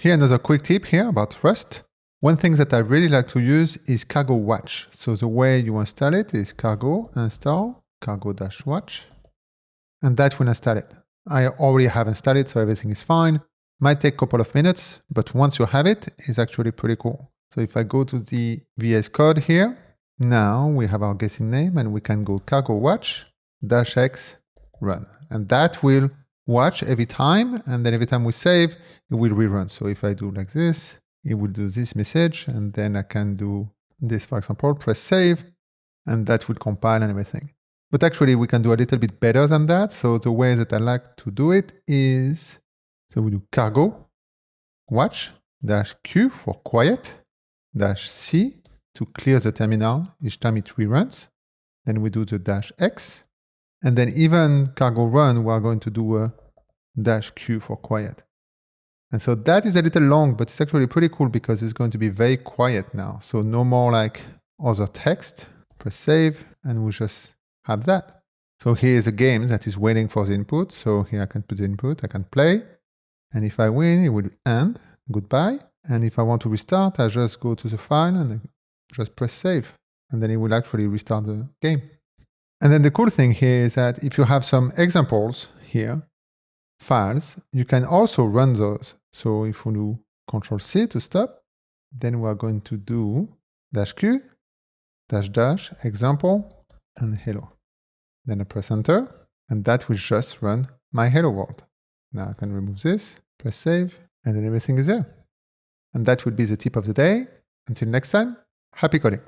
Here, another quick tip here about Rust. One thing that I really like to use is cargo watch. So the way you install it is cargo install cargo-watch, and that will install it. I already have installed it, so everything is fine. Might take a couple of minutes, but once you have it, it's actually pretty cool. So if I go to the VS Code here, now we have our guessing name and we can go cargo watch -x run. And that will watch every time, and then every time we save, it will rerun. So if I do like this, it will do this message, and then I can do this, for example, press save, and that will compile and everything. But actually, we can do a little bit better than that. So the way that I like to do it is, so we do cargo watch -q for quiet, -c to clear the terminal each time it reruns. Then we do the -x. And then even cargo run, we are going to do a -q for quiet. And so that is a little long, but it's actually pretty cool because it's going to be very quiet now. So no more like other text. Press save, and we just have that. So here is a game that is waiting for the input. So here I can put the input, I can play. And if I win, it will end, goodbye. And if I want to restart, I just go to the file and just press save. And then it will actually restart the game. And then the cool thing here is that if you have some examples here, files, you can also run those. So if we do Control-C to stop, then we are going to do -q, -- example, and hello. Then I press enter, and that will just run my hello world. Now I can remove this, press save, and then everything is there. And that will be the tip of the day. Until next time, happy coding.